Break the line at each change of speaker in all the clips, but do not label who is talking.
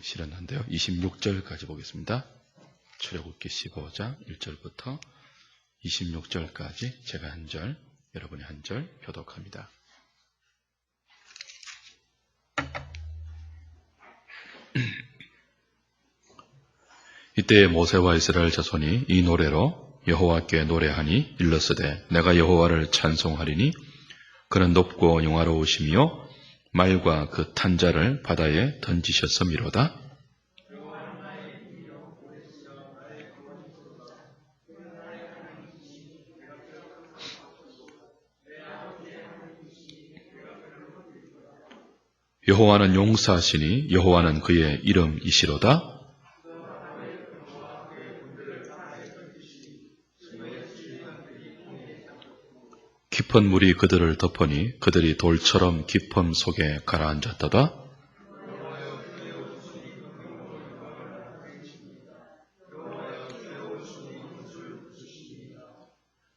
실었는데요. 26절까지 보겠습니다. 출애굽기 15장 1절부터 26절까지 제가 한 절, 여러분이 한 절 교독합니다. 이때에 모세와 이스라엘 자손이 이 노래로 여호와께 노래하니 일렀으되 내가 여호와를 찬송하리니 그는 높고 영화로우시며 말과 그 탄자를 바다에 던지셨음이로다. 여호와는 용사시니 여호와는 그의 이름이시로다. 깊은 물이 그들을 덮으니 그들이 돌처럼 깊음 속에 가라앉았도다.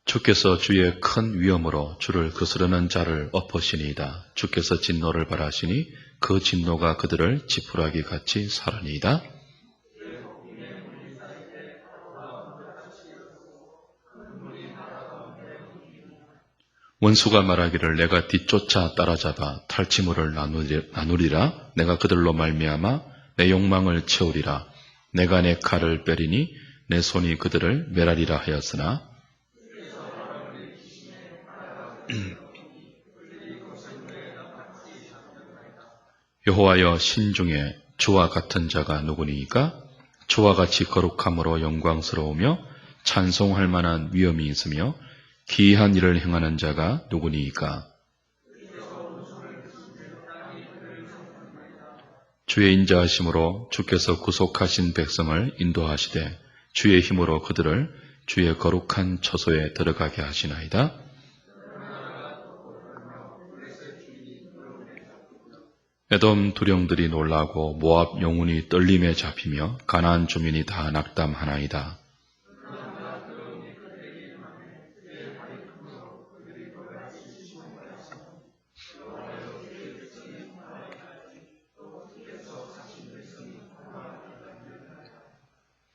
주께서 주의 큰 위엄으로 주를 거스르는 자를 엎으시니이다. 주께서 진노를 발하시니 그 진노가 그들을 지푸라기 같이 사르니이다. 원수가 말하기를 내가 뒤쫓아 따라잡아 탈취물을 나누리라. 내가 그들로 말미암아 내 욕망을 채우리라. 내가 내 칼을 빼리니 내 손이 그들을 멸하리라 하였으나 여호와여 신중에 주와 같은 자가 누구니이까? 주와 같이 거룩함으로 영광스러우며 찬송할 만한 위엄이 있으며 기이한 일을 행하는 자가 누구니이까? 주의 인자하심으로 주께서 구속하신 백성을 인도하시되 주의 힘으로 그들을 주의 거룩한 처소에 들어가게 하시나이다. 에돔 두령들이 놀라고 모압 영혼이 떨림에 잡히며 가나안 주민이 다 낙담하나이다.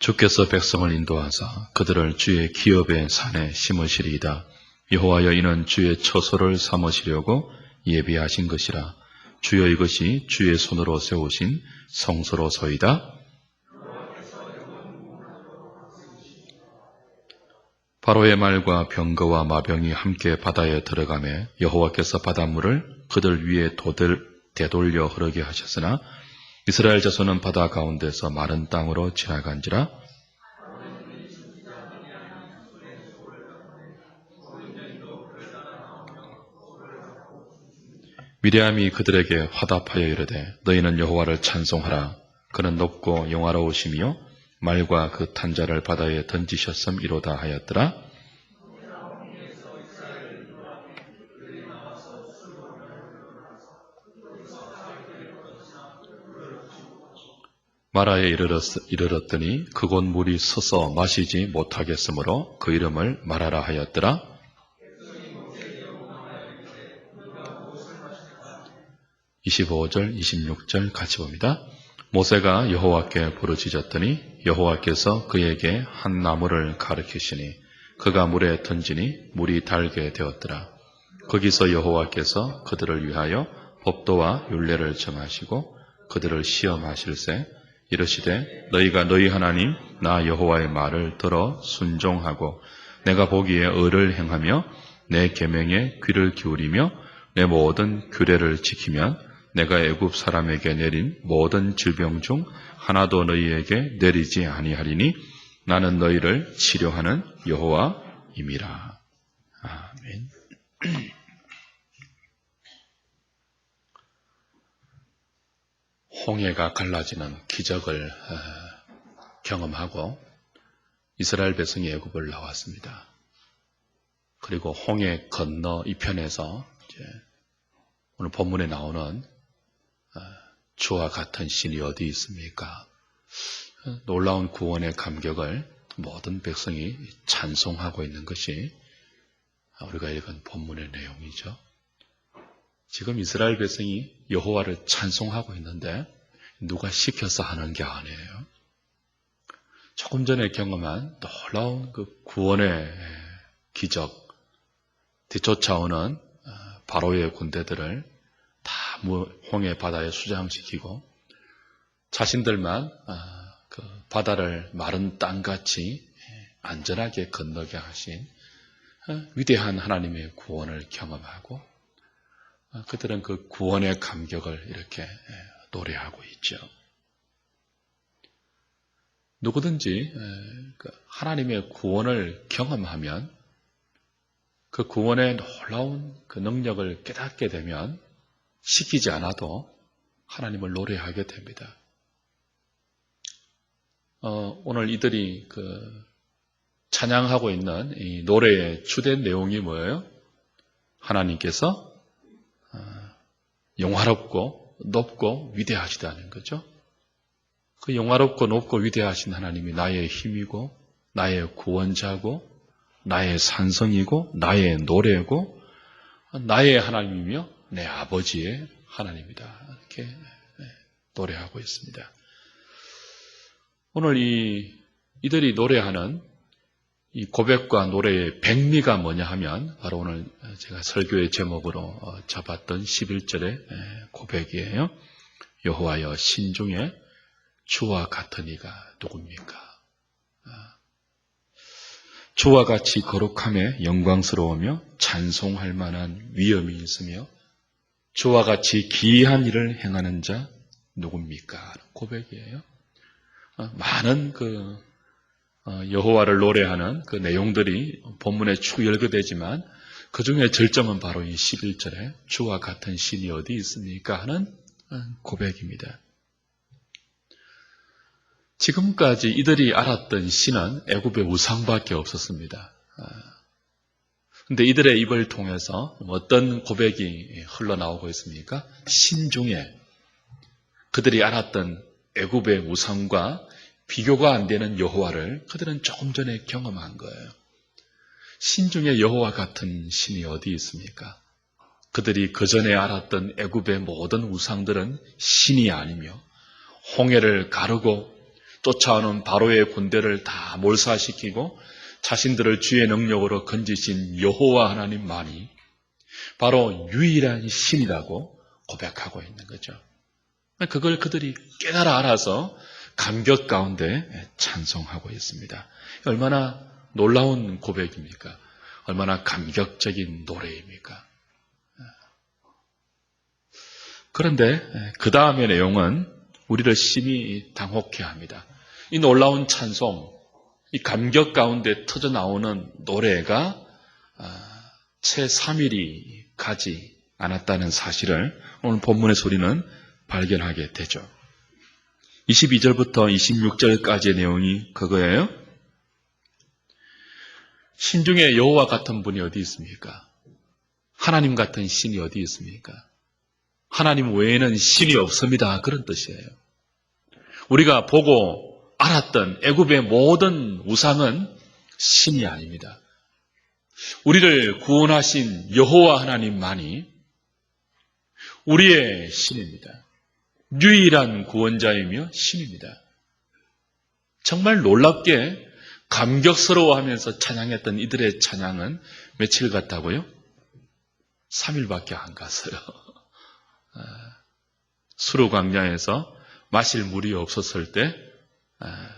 주께서 백성을 인도하사 그들을 주의 기업의 산에 심으시리이다. 여호와여 이는 주의 처소를 삼으시려고 예비하신 것이라. 주여 이것이 주의 손으로 세우신 성소로서이다. 바로의 말과 병거와 마병이 함께 바다에 들어가매 여호와께서 바닷물을 그들 위에 되돌려 흐르게 하셨으나 이스라엘 자손은 바다 가운데서 마른 땅으로 지나간지라. 미리암이 그들에게 화답하여 이르되 너희는 여호와를 찬송하라. 그는 높고 영화로우시며 말과 그 탄자를 바다에 던지셨음이로다 하였더라. 마라에 이르렀더니 그곳 물이 서서 마시지 못하겠으므로 그 이름을 마라라 하였더라. (25절) (26절) 같이 봅니다. 모세가 여호와께 부르짖었더니 여호와께서 그에게 한 나무를 가르치시니 그가 물에 던지니 물이 달게 되었더라. 거기서 여호와께서 그들을 위하여 법도와 율례를 정하시고 그들을 시험하실세 이르시되 너희가 너희 하나님 나 여호와의 말을 들어 순종하고 내가 보기에 의를 행하며 내 계명에 귀를 기울이며 내 모든 규례를 지키면 내가 애굽 사람에게 내린 모든 질병 중 하나도 너희에게 내리지 아니하리니 나는 너희를 치료하는 여호와임이라. 아멘. 홍해가 갈라지는 기적을 경험하고 이스라엘 백성이 애굽을 나왔습니다. 그리고 홍해 건너 이편에서 오늘 본문에 나오는 주와 같은 신이 어디 있습니까? 놀라운 구원의 감격을 모든 백성이 찬송하고 있는 것이 우리가 읽은 본문의 내용이죠. 지금 이스라엘 백성이 여호와를 찬송하고 있는데 누가 시켜서 하는 게 아니에요. 조금 전에 경험한 놀라운 그 구원의 기적, 뒤쫓아오는 바로의 군대들을 다 홍해 바다에 수장시키고 자신들만 그 바다를 마른 땅같이 안전하게 건너게 하신 위대한 하나님의 구원을 경험하고 그들은 그 구원의 감격을 이렇게 노래하고 있죠. 누구든지 하나님의 구원을 경험하면 그 구원의 놀라운 그 능력을 깨닫게 되면 시키지 않아도 하나님을 노래하게 됩니다. 오늘 이들이 그 찬양하고 있는 이 노래의 주된 내용이 뭐예요? 하나님께서 영화롭고 높고 위대하시다는 거죠. 그 영화롭고 높고 위대하신 하나님이 나의 힘이고 나의 구원자고 나의 산성이고 나의 노래고 나의 하나님이며 내 아버지의 하나님이다. 이렇게 노래하고 있습니다. 오늘 이들이 노래하는 이 고백과 노래의 백미가 뭐냐 하면 바로 오늘 제가 설교의 제목으로 잡았던 11절의 고백이에요. 여호와여 신중에 주와 같은 이가 누굽니까? 주와 같이 거룩함에 영광스러우며 찬송할 만한 위엄이 있으며 주와 같이 기이한 일을 행하는 자 누굽니까? 고백이에요. 많은 여호와를 노래하는 그 내용들이 본문에 쭉 열거되지만 그 중에 절정은 바로 이 11절에 주와 같은 신이 어디 있습니까? 하는 고백입니다. 지금까지 이들이 알았던 신은 애굽의 우상밖에 없었습니다. 그런데 이들의 입을 통해서 어떤 고백이 흘러나오고 있습니까? 신중에 그들이 알았던 애굽의 우상과 비교가 안 되는 여호와를 그들은 조금 전에 경험한 거예요. 신중에 여호와 같은 신이 어디 있습니까? 그들이 그전에 알았던 애굽의 모든 우상들은 신이 아니며 홍해를 가르고 쫓아오는 바로의 군대를 다 몰사시키고 자신들을 주의 능력으로 건지신 여호와 하나님만이 바로 유일한 신이라고 고백하고 있는 거죠. 그걸 그들이 깨달아 알아서 감격 가운데 찬송하고 있습니다. 얼마나 놀라운 고백입니까? 얼마나 감격적인 노래입니까? 그런데 그 다음의 내용은 우리를 심히 당혹해 합니다. 이 놀라운 찬송, 이 감격 가운데 터져나오는 노래가 채 3일이 가지 않았다는 사실을 오늘 본문에서 우리는 발견하게 되죠. 22절부터 26절까지의 내용이 그거예요. 신중에 여호와 같은 분이 어디 있습니까? 하나님 같은 신이 어디 있습니까? 하나님 외에는 신이 없습니다. 그런 뜻이에요. 우리가 보고 알았던 애굽의 모든 우상은 신이 아닙니다. 우리를 구원하신 여호와 하나님만이 우리의 신입니다. 유일한 구원자이며 신입니다. 정말 놀랍게 감격스러워하면서 찬양했던 이들의 찬양은 며칠 갔다고요? 3일밖에 안 갔어요. 수르 광야에서 마실 물이 없었을 때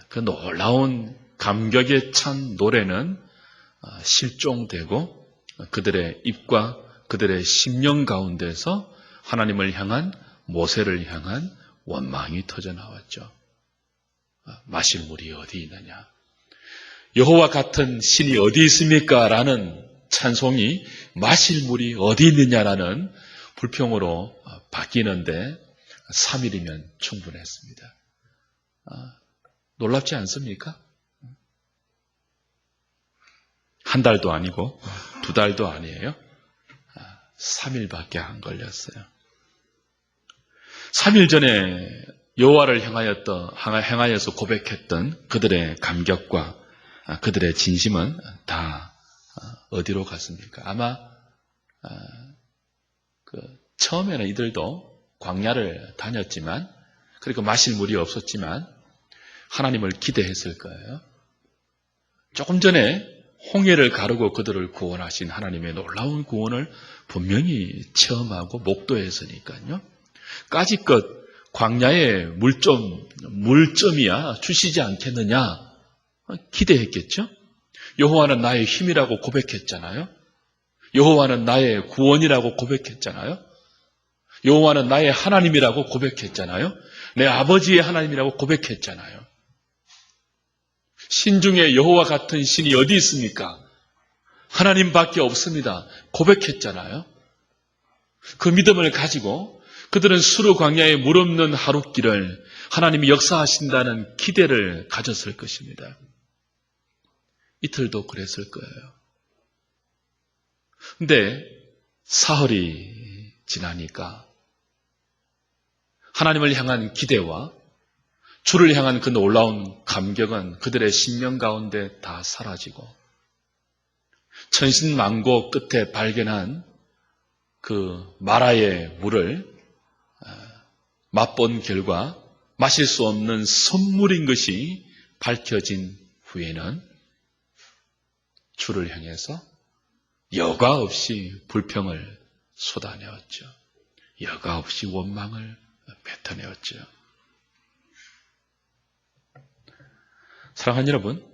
그 놀라운 감격에 찬 노래는 실종되고 그들의 입과 그들의 심령 가운데서 하나님을 향한 모세를 향한 원망이 터져나왔죠. 마실 물이 어디 있느냐? 여호와 같은 신이 어디 있습니까? 라는 찬송이 마실 물이 어디 있느냐라는 불평으로 바뀌는데 3일이면 충분했습니다. 놀랍지 않습니까? 한 달도 아니고 2달도 아니에요. 3일밖에 안 걸렸어요. 3일 전에 여호와를 향하여서 고백했던 그들의 감격과 그들의 진심은 다 어디로 갔습니까? 아마 처음에는 이들도 광야를 다녔지만 그리고 마실 물이 없었지만 하나님을 기대했을 거예요. 조금 전에 홍해를 가르고 그들을 구원하신 하나님의 놀라운 구원을 분명히 체험하고 목도했으니까요. 까짓것 광야에 물점이야 주시지 않겠느냐 기대했겠죠. 여호와는 나의 힘이라고 고백했잖아요. 여호와는 나의 구원이라고 고백했잖아요. 여호와는 나의 하나님이라고 고백했잖아요. 내 아버지의 하나님이라고 고백했잖아요. 신 중에 여호와 같은 신이 어디 있습니까? 하나님밖에 없습니다. 고백했잖아요. 그 믿음을 가지고 그들은 수르 광야에 물 없는 하룻길을 하나님이 역사하신다는 기대를 가졌을 것입니다. 이틀도 그랬을 거예요. 근데 사흘이 지나니까 하나님을 향한 기대와 주를 향한 그 놀라운 감격은 그들의 심령 가운데 다 사라지고 천신만고 끝에 발견한 그 마라의 물을 맛본 결과 마실 수 없는 선물인 것이 밝혀진 후에는 주를 향해서 여과 없이 불평을 쏟아내었죠. 여과 없이 원망을 뱉어내었죠. 사랑하는 여러분,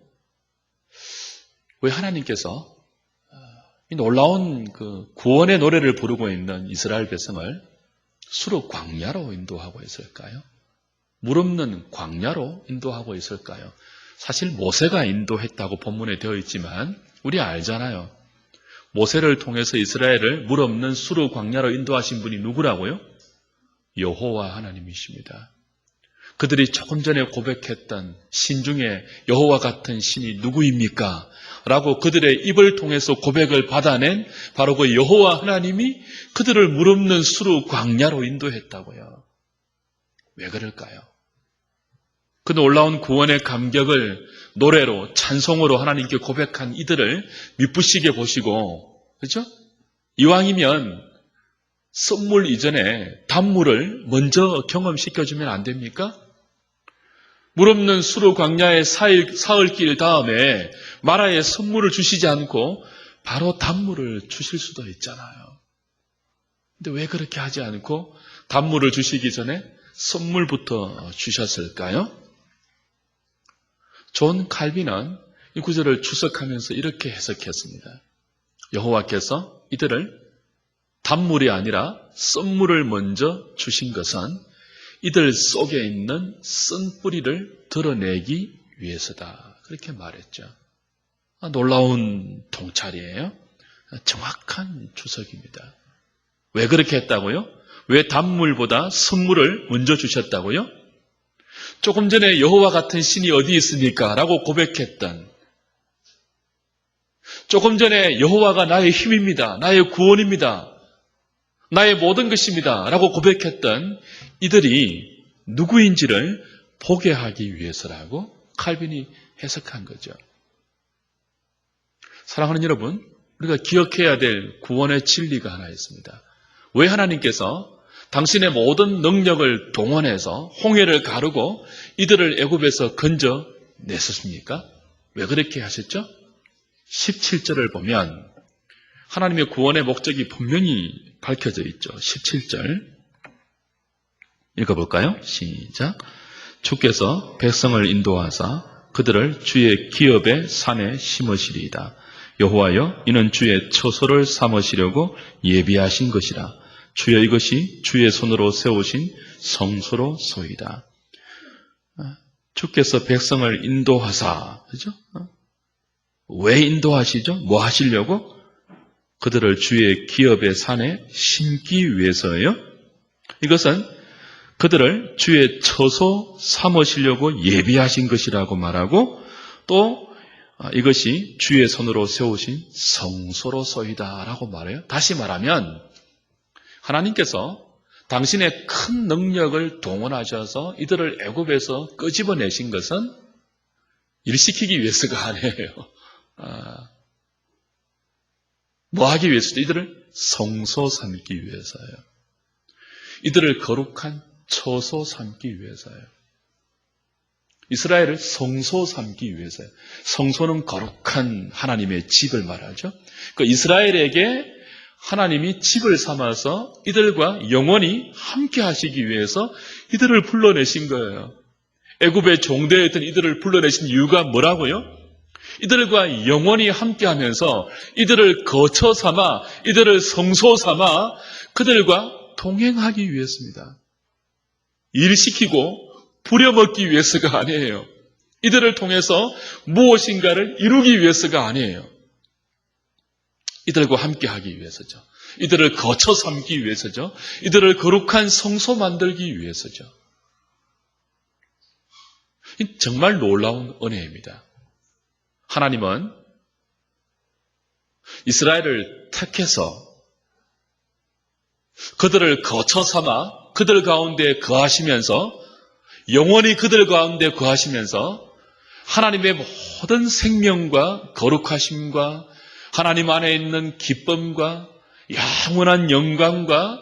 왜 하나님께서 이 놀라운 그 구원의 노래를 부르고 있는 이스라엘 백성을 수르 광야로 인도하고 있을까요? 물 없는 광야로 인도하고 있을까요? 사실 모세가 인도했다고 본문에 되어 있지만 우리 알잖아요. 모세를 통해서 이스라엘을 물 없는 수르 광야로 인도하신 분이 누구라고요? 여호와 하나님이십니다. 그들이 조금 전에 고백했던 신 중에 여호와 같은 신이 누구입니까? 라고 그들의 입을 통해서 고백을 받아낸 바로 그 여호와 하나님이 그들을 물 없는 수르 광야로 인도했다고요. 왜 그럴까요? 그 놀라운 구원의 감격을 노래로 찬송으로 하나님께 고백한 이들을 미쁘시게 보시고, 그렇죠? 이왕이면 선물 이전에 단물을 먼저 경험시켜주면 안 됩니까? 물 없는 수르 광야의 사흘길 다음에 마라의 선물을 주시지 않고 바로 단물을 주실 수도 있잖아요. 근데 왜 그렇게 하지 않고 단물을 주시기 전에 선물부터 주셨을까요? 존 칼빈은 이 구절을 추석하면서 이렇게 해석했습니다. 여호와께서 이들을 단물이 아니라 선물을 먼저 주신 것은 이들 속에 있는 쓴 뿌리를 드러내기 위해서다. 그렇게 말했죠. 놀라운 통찰이에요. 정확한 추석입니다. 왜 그렇게 했다고요? 왜 단물보다 선물을 먼저 주셨다고요? 조금 전에 여호와 같은 신이 어디 있습니까? 라고 고백했던, 조금 전에 여호와가 나의 힘입니다. 나의 구원입니다. 나의 모든 것입니다. 라고 고백했던 이들이 누구인지를 보게 하기 위해서라고 칼빈이 해석한 거죠. 사랑하는 여러분, 우리가 기억해야 될 구원의 진리가 하나 있습니다. 왜 하나님께서 당신의 모든 능력을 동원해서 홍해를 가르고 이들을 애굽에서 건져냈었습니까? 왜 그렇게 하셨죠? 17절을 보면 하나님의 구원의 목적이 분명히 밝혀져 있죠. 17절 읽어볼까요? 시작. 주께서 백성을 인도하사 그들을 주의 기업의 산에 심으시리이다. 여호와여, 이는 주의 처소를 삼으시려고 예비하신 것이라. 주여, 이것이 주의 손으로 세우신 성소로소이다. 주께서 백성을 인도하사, 그죠? 왜 인도하시죠? 뭐 하시려고? 그들을 주의 기업의 산에 심기 위해서예요. 이것은 그들을 주의 처소 삼으시려고 예비하신 것이라고 말하고, 또 이것이 주의 손으로 세우신 성소로소이다 라고 말해요. 다시 말하면 하나님께서 당신의 큰 능력을 동원하셔서 이들을 애굽에서 끄집어내신 것은 일시키기 위해서가 아니에요. 뭐 하기 위해서도? 이들을 성소 삼기 위해서예요. 이들을 거룩한 처소 삼기 위해서예요. 이스라엘을 성소 삼기 위해서예요. 성소는 거룩한 하나님의 집을 말하죠. 그 이스라엘에게 하나님이 집을 삼아서 이들과 영원히 함께 하시기 위해서 이들을 불러내신 거예요. 애굽의 종되었던 이들을 불러내신 이유가 뭐라고요? 이들과 영원히 함께하면서 이들을 거처 삼아, 이들을 성소 삼아 그들과 동행하기 위해서입니다. 일시키고 부려먹기 위해서가 아니에요. 이들을 통해서 무엇인가를 이루기 위해서가 아니에요. 이들과 함께하기 위해서죠. 이들을 거처 삼기 위해서죠. 이들을 거룩한 성소 만들기 위해서죠. 정말 놀라운 은혜입니다. 하나님은 이스라엘을 택해서 그들을 거처 삼아 그들 가운데 거하시면서 영원히 그들 가운데 거하시면서 하나님의 모든 생명과 거룩하심과 하나님 안에 있는 기쁨과 영원한 영광과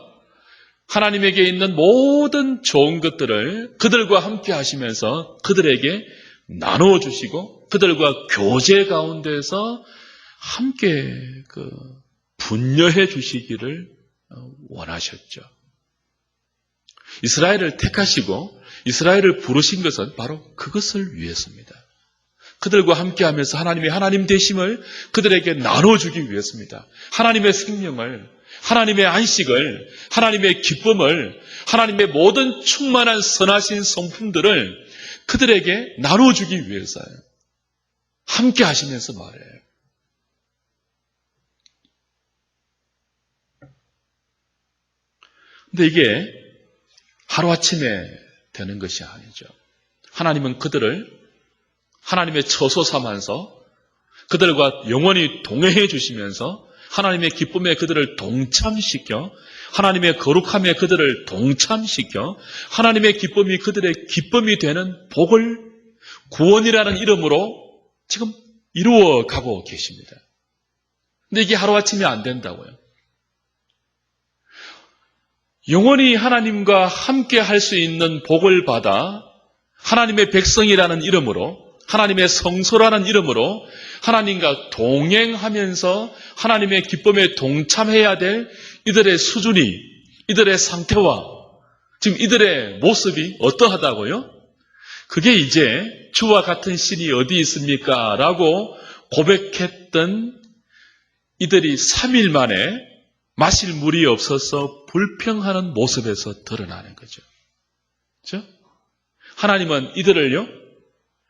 하나님에게 있는 모든 좋은 것들을 그들과 함께 하시면서 그들에게 나누어 주시고 그들과 교제 가운데서 함께 분여해 주시기를 원하셨죠. 이스라엘을 택하시고 이스라엘을 부르신 것은 바로 그것을 위해서입니다. 그들과 함께하면서 하나님의 하나님 되심을 그들에게 나눠주기 위해서입니다. 하나님의 생명을, 하나님의 안식을, 하나님의 기쁨을, 하나님의 모든 충만한 선하신 성품들을 그들에게 나눠주기 위해서예요. 함께 하시면서 말해요. 근데 이게 하루아침에 되는 것이 아니죠. 하나님은 그들을 하나님의 처소 삼아서 그들과 영원히 동행해 주시면서 하나님의 기쁨에 그들을 동참시켜 하나님의 거룩함에 그들을 동참시켜 하나님의 기쁨이 그들의 기쁨이 되는 복을 구원이라는 이름으로 지금 이루어가고 계십니다. 근데 이게 하루아침에 안 된다고요. 영원히 하나님과 함께 할 수 있는 복을 받아 하나님의 백성이라는 이름으로 하나님의 성소라는 이름으로 하나님과 동행하면서 하나님의 기쁨에 동참해야 될 이들의 수준이, 이들의 상태와 지금 이들의 모습이 어떠하다고요? 그게 이제 주와 같은 신이 어디 있습니까? 라고 고백했던 이들이 3일 만에 마실 물이 없어서 불평하는 모습에서 드러나는 거죠. 그렇죠? 하나님은 이들을요,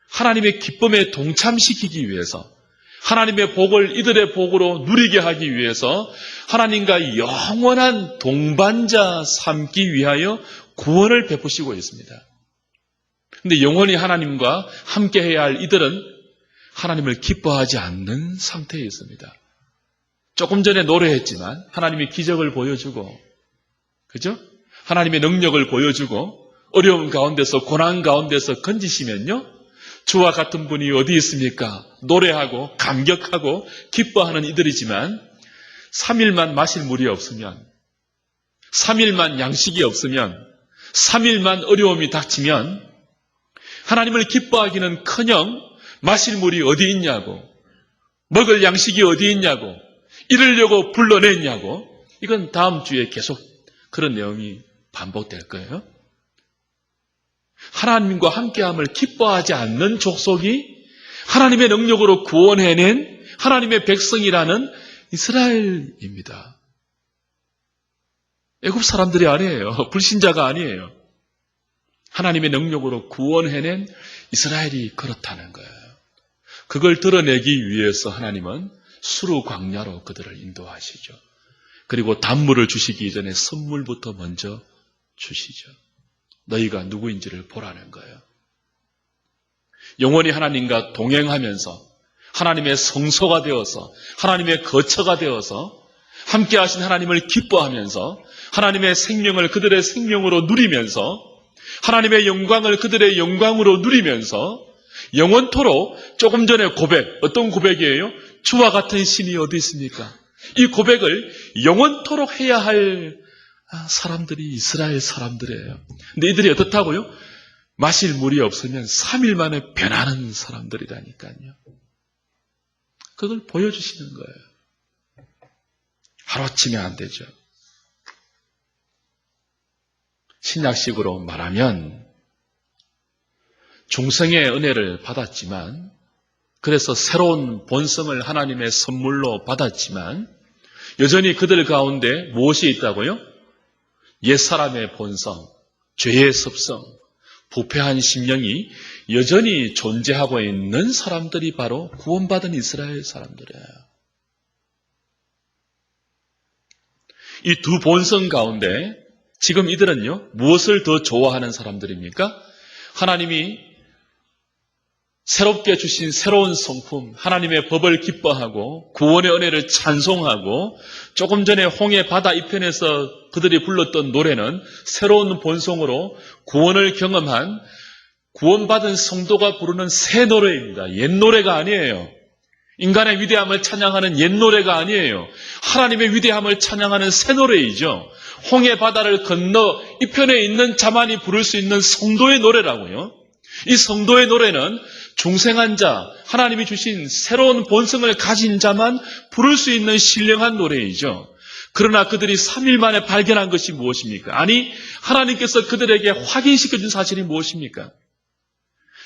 하나님의 기쁨에 동참시키기 위해서 하나님의 복을 이들의 복으로 누리게 하기 위해서 하나님과 영원한 동반자 삼기 위하여 구원을 베푸시고 있습니다. 그런데 영원히 하나님과 함께해야 할 이들은 하나님을 기뻐하지 않는 상태에 있습니다. 조금 전에 노래했지만 하나님이 기적을 보여주고, 그죠? 하나님의 능력을 보여주고 어려움 가운데서 고난 가운데서 건지시면요, 주와 같은 분이 어디 있습니까? 노래하고 감격하고 기뻐하는 이들이지만 3일만 마실 물이 없으면, 3일만 양식이 없으면, 3일만 어려움이 닥치면 하나님을 기뻐하기는커녕 마실 물이 어디 있냐고, 먹을 양식이 어디 있냐고, 이러려고 불러냈냐고. 이건 다음 주에 계속 그런 내용이 반복될 거예요. 하나님과 함께함을 기뻐하지 않는 족속이 하나님의 능력으로 구원해낸 하나님의 백성이라는 이스라엘입니다. 애굽 사람들이 아니에요. 불신자가 아니에요. 하나님의 능력으로 구원해낸 이스라엘이 그렇다는 거예요. 그걸 드러내기 위해서 하나님은 수르 광야로 그들을 인도하시죠. 그리고 단물을 주시기 전에 선물부터 먼저 주시죠. 너희가 누구인지를 보라는 거예요. 영원히 하나님과 동행하면서 하나님의 성소가 되어서 하나님의 거처가 되어서 함께 하신 하나님을 기뻐하면서 하나님의 생명을 그들의 생명으로 누리면서 하나님의 영광을 그들의 영광으로 누리면서 영원토록, 조금 전에 고백, 어떤 고백이에요? 주와 같은 신이 어디 있습니까? 이 고백을 영원토록 해야 할 사람들이 이스라엘 사람들이에요. 근데 이들이 어떻다고요? 마실 물이 없으면 3일 만에 변하는 사람들이라니까요. 그걸 보여주시는 거예요. 하루아침에 안 되죠. 신약식으로 말하면 중생의 은혜를 받았지만, 그래서 새로운 본성을 하나님의 선물로 받았지만 여전히 그들 가운데 무엇이 있다고요? 옛사람의 본성, 죄의 습성, 부패한 심령이 여전히 존재하고 있는 사람들이 바로 구원받은 이스라엘 사람들이에요. 이 두 본성 가운데 지금 이들은요, 무엇을 더 좋아하는 사람들입니까? 하나님이 새롭게 주신 새로운 성품, 하나님의 법을 기뻐하고 구원의 은혜를 찬송하고, 조금 전에 홍해 바다 이편에서 그들이 불렀던 노래는 새로운 본성으로 구원을 경험한 구원받은 성도가 부르는 새 노래입니다. 옛 노래가 아니에요. 인간의 위대함을 찬양하는 옛 노래가 아니에요. 하나님의 위대함을 찬양하는 새 노래이죠. 홍해 바다를 건너 이편에 있는 자만이 부를 수 있는 성도의 노래라고요. 이 성도의 노래는 중생한 자, 하나님이 주신 새로운 본성을 가진 자만 부를 수 있는 신령한 노래이죠. 그러나 그들이 3일 만에 발견한 것이 무엇입니까? 아니, 하나님께서 그들에게 확인시켜준 사실이 무엇입니까?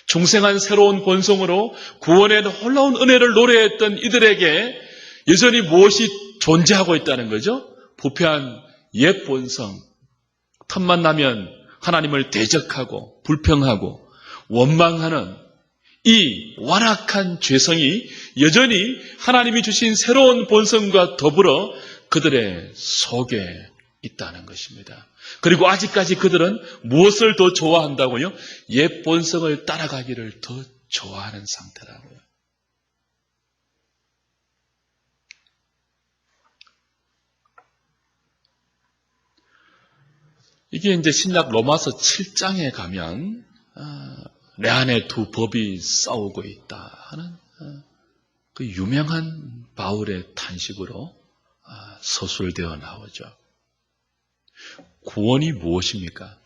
중생한 새로운 본성으로 구원의 놀라운 은혜를 노래했던 이들에게 여전히 무엇이 존재하고 있다는 거죠? 부패한 옛 본성, 틈만 나면 하나님을 대적하고 불평하고 원망하는 이 완악한 죄성이 여전히 하나님이 주신 새로운 본성과 더불어 그들의 속에 있다는 것입니다. 그리고 아직까지 그들은 무엇을 더 좋아한다고요? 옛 본성을 따라가기를 더 좋아하는 상태라고요. 이게 이제 신약 로마서 7장에 가면 내 안에 두 법이 싸우고 있다 하는 그 유명한 바울의 탄식으로 서술되어 나오죠. 구원이 무엇입니까?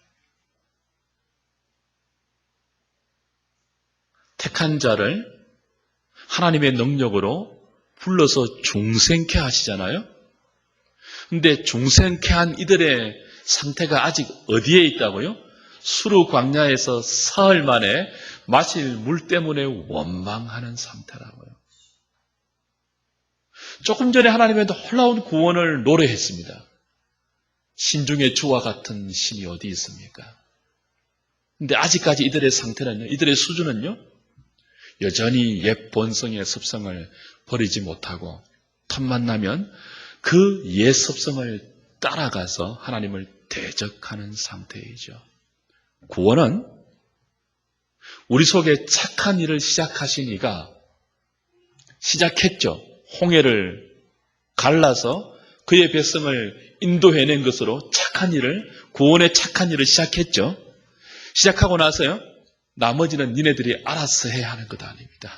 택한 자를 하나님의 능력으로 불러서 중생케 하시잖아요. 근데 중생케 한 이들의 상태가 아직 어디에 있다고요? 수르 광야에서 사흘 만에 마실 물 때문에 원망하는 상태라고요. 조금 전에 하나님의 놀라운 구원을 노래했습니다. 신중의 주와 같은 신이 어디 있습니까? 근데 아직까지 이들의 상태는요, 이들의 수준은요, 여전히 옛 본성의 습성을 버리지 못하고 틈만 나면 그 옛 습성을 따라가서 하나님을 대적하는 상태이죠. 구원은 우리 속에 착한 일을 시작하신 이가 시작했죠. 홍해를 갈라서 그의 백성을 인도해낸 것으로 착한 일을, 구원의 착한 일을 시작했죠. 시작하고 나서요, 나머지는 니네들이 알아서 해야 하는 것 아닙니다.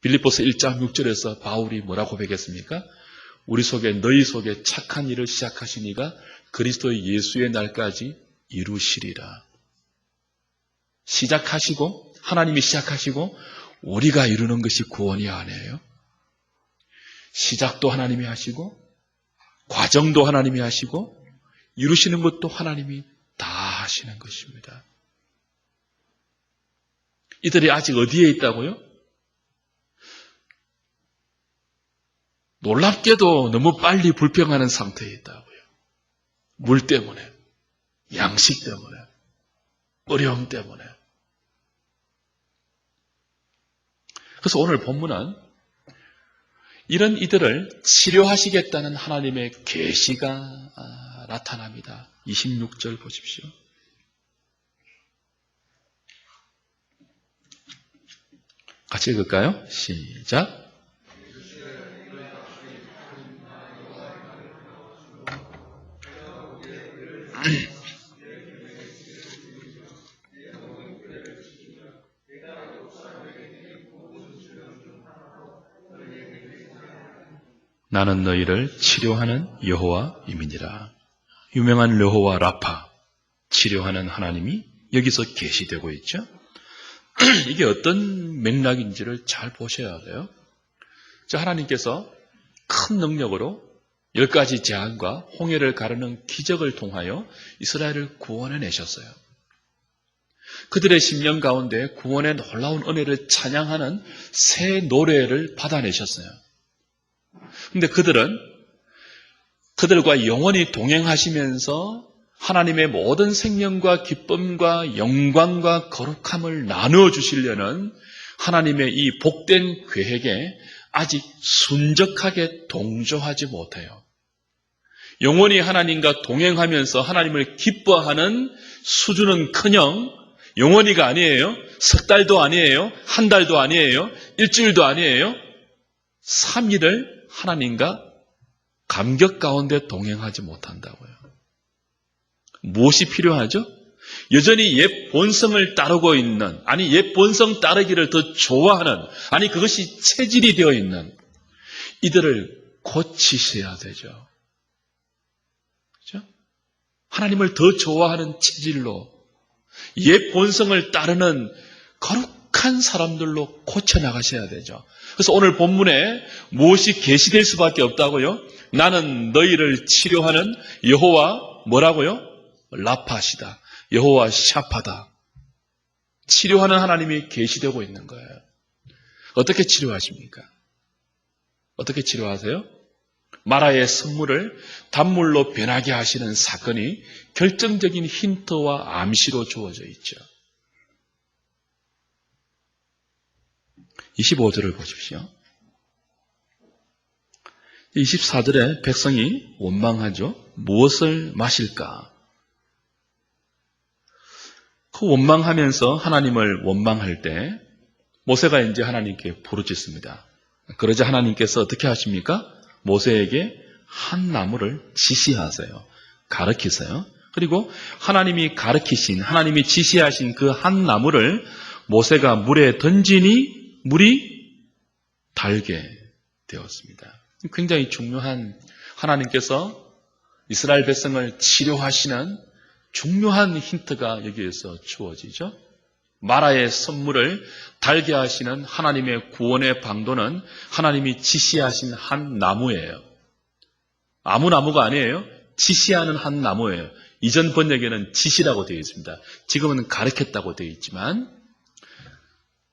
빌립보서 1장 6절에서 바울이 뭐라고 고백했습니까? 우리 속에, 너희 속에 착한 일을 시작하신 이가 그리스도의 예수의 날까지 이루시리라. 시작하시고, 하나님이 시작하시고 우리가 이루는 것이 구원이 아니에요. 시작도 하나님이 하시고 과정도 하나님이 하시고 이루시는 것도 하나님이 다 하시는 것입니다. 이들이 아직 어디에 있다고요? 놀랍게도 너무 빨리 불평하는 상태에 있다고요. 물 때문에, 양식 때문에, 어려움 때문에. 그래서 오늘 본문은 이런 이들을 치료하시겠다는 하나님의 계시가 나타납니다. 26절 보십시오. 같이 읽을까요? 시작. 나는 너희를 치료하는 여호와임이니라. 유명한 여호와 라파, 치료하는 하나님이 여기서 계시되고 있죠. 이게 어떤 맥락인지를 잘 보셔야 돼요. 하나님께서 큰 능력으로 10가지 재앙과 홍해를 가르는 기적을 통하여 이스라엘을 구원해 내셨어요. 그들의 심령 가운데 구원의 놀라운 은혜를 찬양하는 새 노래를 받아내셨어요. 그런데 그들과 영원히 동행하시면서 하나님의 모든 생명과 기쁨과 영광과 거룩함을 나누어 주시려는 하나님의 이 복된 계획에 아직 순적하게 동조하지 못해요. 영원히 하나님과 동행하면서 하나님을 기뻐하는 수준은커녕 영원히가 아니에요. 석 달도 아니에요. 한 달도 아니에요. 일주일도 아니에요. 3일을 하나님과 감격 가운데 동행하지 못한다고요. 무엇이 필요하죠? 여전히 옛 본성을 따르고 있는, 아니 옛 본성 따르기를 더 좋아하는, 아니 그것이 체질이 되어 있는 이들을 고치셔야 되죠. 그렇죠? 하나님을 더 좋아하는 체질로 옛 본성을 따르는 거룩한 사람들로 고쳐나가셔야 되죠. 그래서 오늘 본문에 무엇이 계시될 수밖에 없다고요? 나는 너희를 치료하는 여호와 뭐라고요? 라파시다. 여호와 샤파다. 치료하는 하나님이 계시되고 있는 거예요. 어떻게 치료하십니까? 어떻게 치료하세요? 마라의 선물을 단물로 변하게 하시는 사건이 결정적인 힌트와 암시로 주어져 있죠. 25절을 보십시오. 24절에 백성이 원망하죠. 무엇을 마실까? 그 원망하면서 하나님을 원망할 때 모세가 이제 하나님께 부르짖습니다. 그러자 하나님께서 어떻게 하십니까? 모세에게 한 나무를 지시하세요. 가르치세요. 그리고 하나님이 가르치신, 하나님이 지시하신 그 한 나무를 모세가 물에 던지니 물이 달게 되었습니다. 굉장히 중요한, 하나님께서 이스라엘 백성을 치료하시는 중요한 힌트가 여기에서 주어지죠. 마라의 선물을 달게 하시는 하나님의 구원의 방도는 하나님이 지시하신 한 나무예요. 아무 나무가 아니에요. 지시하는 한 나무예요. 이전 번역에는 지시라고 되어 있습니다. 지금은 가르쳤다고 되어 있지만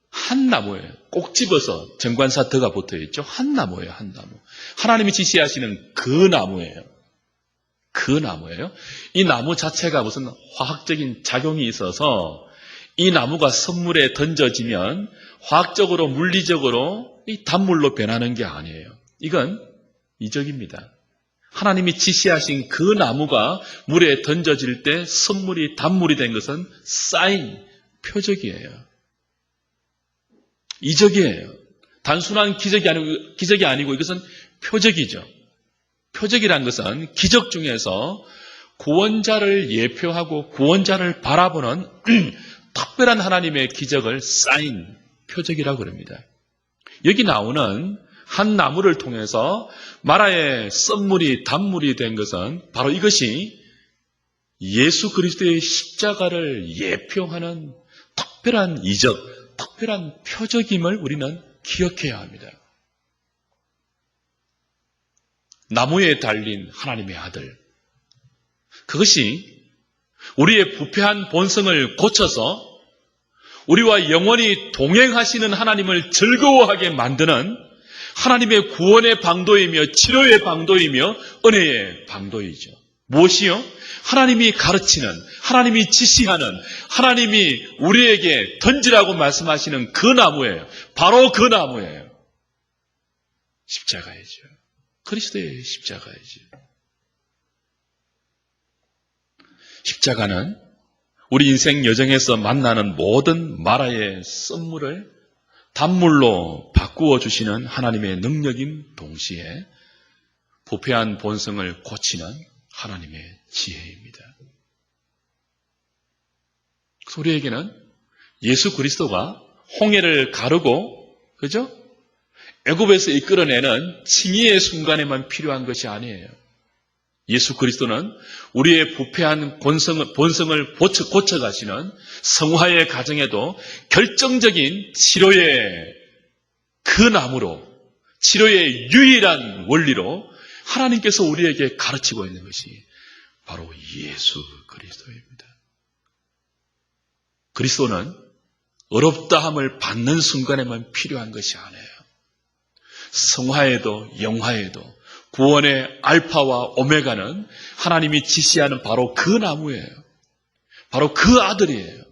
한 나무예요. 꼭 집어서 정관사 더가 붙어 있죠. 한 나무예요. 한 나무. 하나님이 지시하시는 그 나무예요. 그 나무예요. 이 나무 자체가 무슨 화학적인 작용이 있어서 이 나무가 선물에 던져지면 화학적으로 물리적으로 이 단물로 변하는 게 아니에요. 이건 이적입니다. 하나님이 지시하신 그 나무가 물에 던져질 때 선물이 단물이 된 것은 사인, 표적이에요. 이적이에요. 단순한 기적이 아니고 이것은 표적이죠. 표적이란 것은 기적 중에서 구원자를 예표하고 구원자를 바라보는 특별한 하나님의 기적을 사인, 표적이라고 합니다. 여기 나오는 한 나무를 통해서 마라의 썬물이 단물이 된 것은 바로 이것이 예수 그리스도의 십자가를 예표하는 특별한 이적, 특별한 표적임을 우리는 기억해야 합니다. 나무에 달린 하나님의 아들, 그것이 우리의 부패한 본성을 고쳐서 우리와 영원히 동행하시는 하나님을 즐거워하게 만드는 하나님의 구원의 방도이며 치료의 방도이며 은혜의 방도이죠. 무엇이요? 하나님이 가르치는, 하나님이 지시하는, 하나님이 우리에게 던지라고 말씀하시는 그 나무예요. 바로 그 나무예요. 십자가이죠. 그리스도의 십자가이죠. 십자가는 우리 인생 여정에서 만나는 모든 마라의 썬물을 단물로 바꾸어 주시는 하나님의 능력인 동시에 부패한 본성을 고치는 하나님의 지혜입니다. 우리에게는 예수 그리스도가 홍해를 가르고, 그죠? 애굽에서 이끌어내는 칭의의 순간에만 필요한 것이 아니에요. 예수 그리스도는 우리의 부패한 본성을 고쳐가시는 성화의 과정에도 결정적인 치료의 그 나무로, 치료의 유일한 원리로 하나님께서 우리에게 가르치고 있는 것이 바로 예수 그리스도입니다. 그리스도는 어렵다함을 받는 순간에만 필요한 것이 아니에요. 성화에도 영화에도 구원의 알파와 오메가는 하나님이 지시하는 바로 그 나무예요. 바로 그 아들이에요.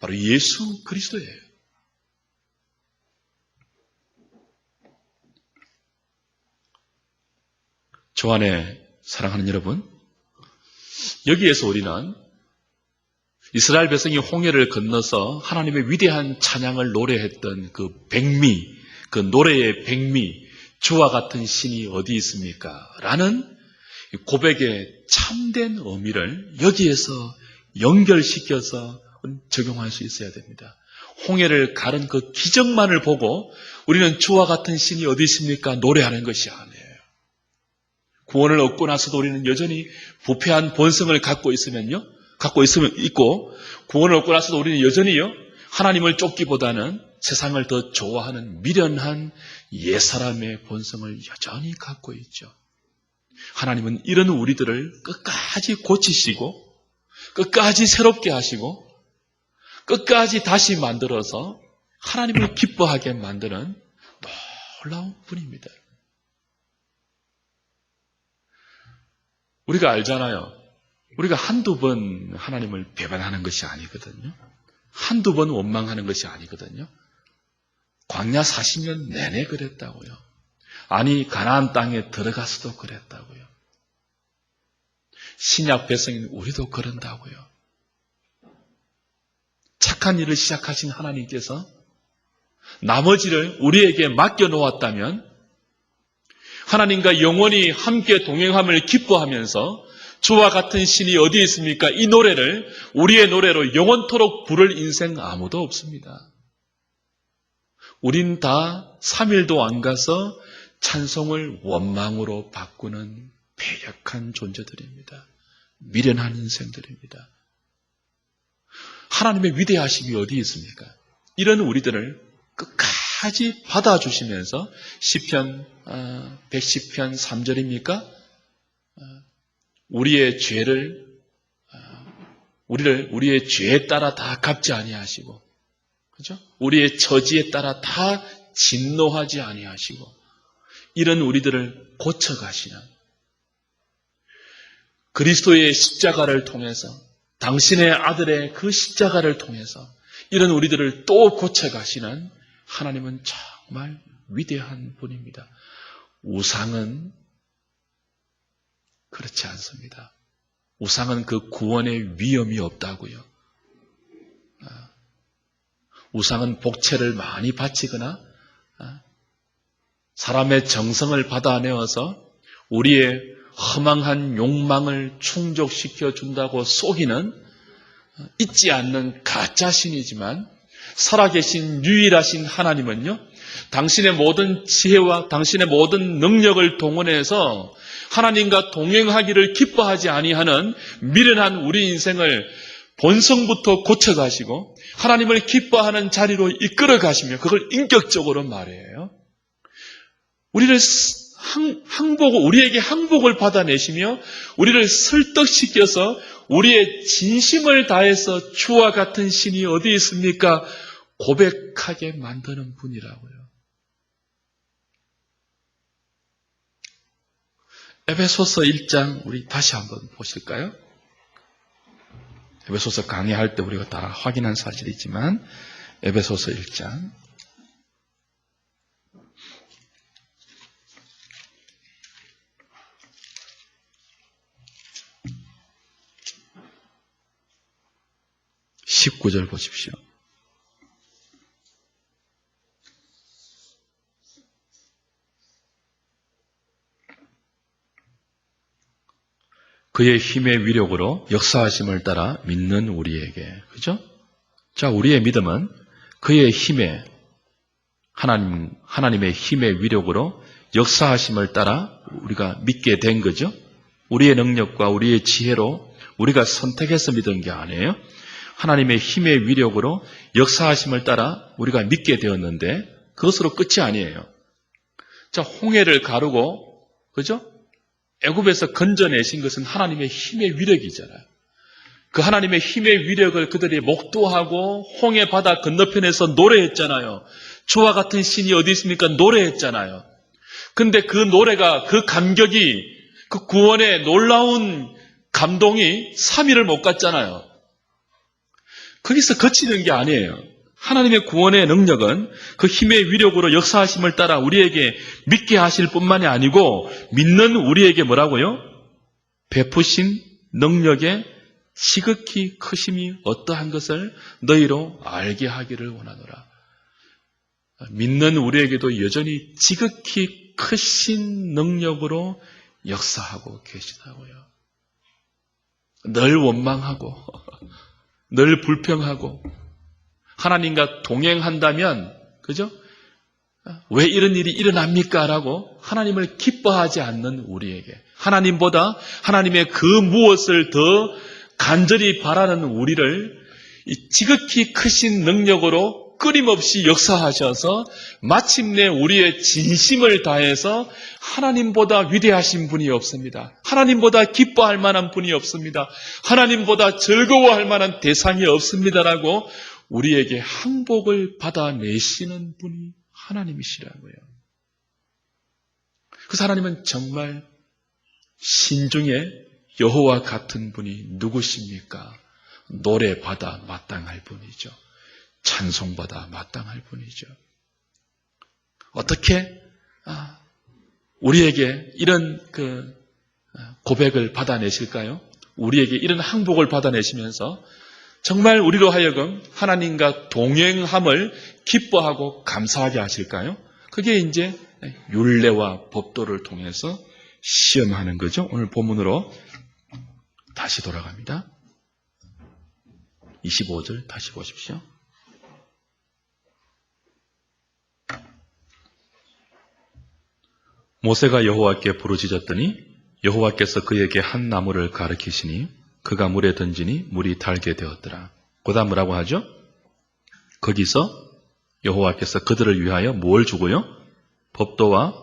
바로 예수 그리스도예요. 주 안에 사랑하는 여러분, 여기에서 우리는 이스라엘 백성이 홍해를 건너서 하나님의 위대한 찬양을 노래했던 그 백미, 그 노래의 백미, 주와 같은 신이 어디 있습니까? 라는 고백의 참된 의미를 여기에서 연결시켜서 적용할 수 있어야 됩니다. 홍해를 가른 그 기적만을 보고 우리는 주와 같은 신이 어디 있습니까? 노래하는 것이 아니에요. 구원을 얻고 나서도 우리는 여전히 부패한 본성을 갖고 있고, 구원을 얻고 나서도 우리는 여전히요, 하나님을 쫓기보다는 세상을 더 좋아하는 미련한 옛사람의 본성을 여전히 갖고 있죠. 하나님은 이런 우리들을 끝까지 고치시고, 끝까지 새롭게 하시고, 끝까지 다시 만들어서 하나님을 기뻐하게 만드는 놀라운 분입니다. 우리가 알잖아요. 우리가 한두 번 하나님을 배반하는 것이 아니거든요. 한두 번 원망하는 것이 아니거든요. 광야 40년 내내 그랬다고요. 아니 가나안 땅에 들어가서도 그랬다고요. 신약 백성인 우리도 그런다고요. 착한 일을 시작하신 하나님께서 나머지를 우리에게 맡겨놓았다면 하나님과 영원히 함께 동행함을 기뻐하면서 주와 같은 신이 어디에 있습니까? 이 노래를 우리의 노래로 영원토록 부를 인생 아무도 없습니다. 우린 다 3일도 안 가서 찬송을 원망으로 바꾸는 패역한 존재들입니다. 미련한 인생들입니다. 하나님의 위대하심이 어디 있습니까? 이런 우리들을 끝까지 받아주시면서 시편 110편 3절입니까? 우리의 죄에 따라 다 갚지 아니하시고, 그죠? 우리의 처지에 따라 다 진노하지 아니하시고, 이런 우리들을 고쳐가시는 그리스도의 십자가를 통해서, 당신의 아들의 그 십자가를 통해서 이런 우리들을 또 고쳐가시는 하나님은 정말 위대한 분입니다. 우상은 그렇지 않습니다. 우상은 그 구원의 위험이 없다고요. 우상은 복채를 많이 바치거나 사람의 정성을 받아내어서 우리의 허망한 욕망을 충족시켜 준다고 속이는 잊지 않는 가짜신이지만 살아계신 유일하신 하나님은요, 당신의 모든 지혜와 당신의 모든 능력을 동원해서 하나님과 동행하기를 기뻐하지 아니하는 미련한 우리 인생을 본성부터 고쳐가시고 하나님을 기뻐하는 자리로 이끌어 가시며, 그걸 인격적으로 말해요. 우리를 우리에게 항복을 받아내시며 우리를 설득시켜서 우리의 진심을 다해서 주와 같은 신이 어디 있습니까? 고백하게 만드는 분이라고요. 에베소서 1장 우리 다시 한번 보실까요? 에베소서 강의할 때 우리가 다 확인한 사실이지만 에베소서 1장 19절 보십시오. 그의 힘의 위력으로 역사하심을 따라 믿는 우리에게, 그죠? 자, 우리의 믿음은 그의 힘에 하나님의 힘의 위력으로 역사하심을 따라 우리가 믿게 된 거죠. 우리의 능력과 우리의 지혜로 우리가 선택해서 믿은 게 아니에요. 하나님의 힘의 위력으로 역사하심을 따라 우리가 믿게 되었는데 그것으로 끝이 아니에요. 자, 홍해를 가르고, 그죠? 애굽에서 건져내신 것은 하나님의 힘의 위력이잖아요. 그 하나님의 힘의 위력을 그들이 목도하고 홍해 바다 건너편에서 노래했잖아요. 주와 같은 신이 어디 있습니까? 노래했잖아요. 근데 그 노래가, 그 감격이, 그 구원의 놀라운 감동이 3일을 못 갔잖아요. 거기서 그치는 게 아니에요. 하나님의 구원의 능력은 그 힘의 위력으로 역사하심을 따라 우리에게 믿게 하실 뿐만이 아니고 믿는 우리에게 뭐라고요? 베푸신 능력의 지극히 크심이 어떠한 것을 너희로 알게 하기를 원하노라. 믿는 우리에게도 여전히 지극히 크신 능력으로 역사하고 계시다고요. 늘 원망하고 늘 불평하고 하나님과 동행한다면, 그죠? 왜 이런 일이 일어납니까? 라고 하나님을 기뻐하지 않는 우리에게, 하나님보다 하나님의 그 무엇을 더 간절히 바라는 우리를 이 지극히 크신 능력으로 끊임없이 역사하셔서 마침내 우리의 진심을 다해서 하나님보다 위대하신 분이 없습니다. 하나님보다 기뻐할 만한 분이 없습니다. 하나님보다 즐거워할 만한 대상이 없습니다라고 우리에게 항복을 받아내시는 분이 하나님이시라고요. 그 하나님은 정말 신중에 여호와 같은 분이 누구십니까? 노래받아 마땅할 분이죠. 찬송받아 마땅할 분이죠. 어떻게 우리에게 이런 고백을 받아내실까요? 우리에게 이런 항복을 받아내시면서 정말 우리로 하여금 하나님과 동행함을 기뻐하고 감사하게 하실까요? 그게 이제 율례와 법도를 통해서 시험하는 거죠. 오늘 본문으로 다시 돌아갑니다. 25절 다시 보십시오. 모세가 여호와께 부르짖었더니 여호와께서 그에게 한 나무를 가르치시니 그가 물에 던지니 물이 달게 되었더라. 그 다음 뭐라고 하죠? 거기서 여호와께서 그들을 위하여 뭘 주고요? 법도와